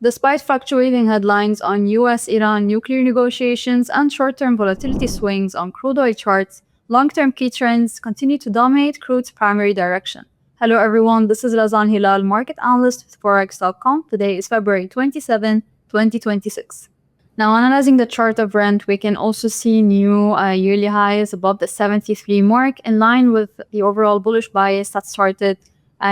Despite fluctuating headlines on US-Iran nuclear negotiations and short-term volatility swings on crude oil charts, long-term key trends continue to dominate crude's primary direction. Hello everyone, this is Razan Hilal, market analyst with Forex.com. Today is February 27, 2026. Now, analyzing the chart of Brent, we can also see new yearly highs above the 73 mark, in line with the overall bullish bias that started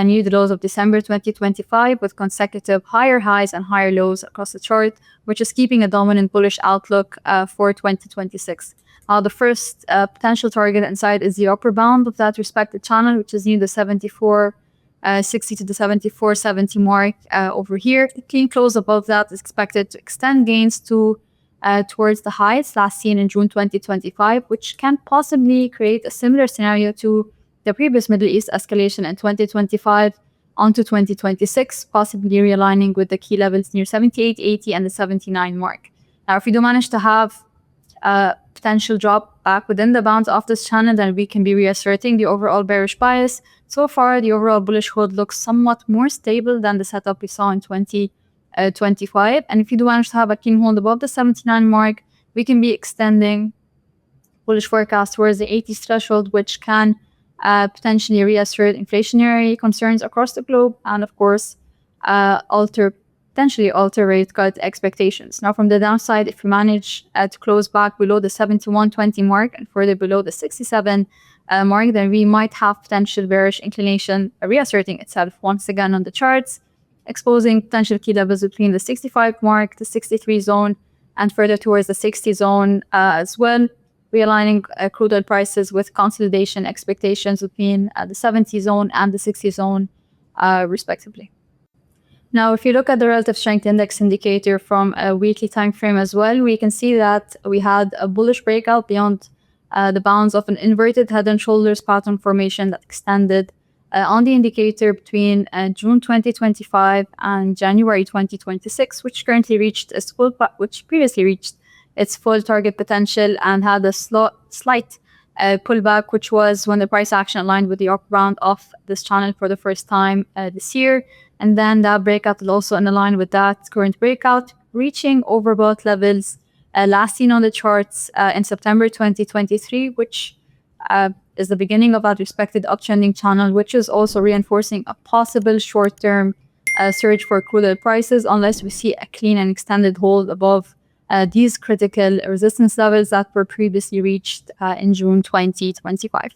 near the lows of December 2025, with consecutive higher highs and higher lows across the chart, which is keeping a dominant bullish outlook for 2026. The first potential target inside is the upper bound of that respective channel, which is near the 74.60 to the 74.70 mark over here. The clean close above that is expected to extend gains towards the highs last seen in June 2025, which can possibly create a similar scenario to the previous Middle East escalation in 2025 onto 2026, possibly realigning with the key levels near 78.80 and the 79 mark. Now, if we do manage to have a potential drop back within the bounds of this channel, then we can be reasserting the overall bearish bias. So far, the overall bullish hold looks somewhat more stable than the setup we saw in 2025. And if you do manage to have a clean hold above the 79 mark, we can be extending bullish forecast towards the 80s threshold, which can potentially reassert inflationary concerns across the globe and, of course, potentially alter rate cut expectations. Now, from the downside, if we manage to close back below the 71.20 mark and further below the 67 mark, then we might have potential bearish inclination reasserting itself once again on the charts, exposing potential key levels between the 65 mark, the 63 zone, and further towards the 60 zone as well, realigning crude oil prices with consolidation expectations between the 70 zone and the 60 zone, respectively. Now, if you look at the relative strength index indicator from a weekly time frame as well, we can see that we had a bullish breakout beyond the bounds of an inverted head and shoulders pattern formation that extended on the indicator between June 2025 and January 2026, which previously reached its full target potential and had a slight pullback, which was when the price action aligned with the upper bound of this channel for the first time this year. And then that breakout is also in line with that current breakout, reaching overbought levels last seen on the charts in September 2023, which is the beginning of that respected uptrending channel, which is also reinforcing a possible short-term surge for crude oil prices unless we see a clean and extended hold above these critical resistance levels that were previously reached in June 2025.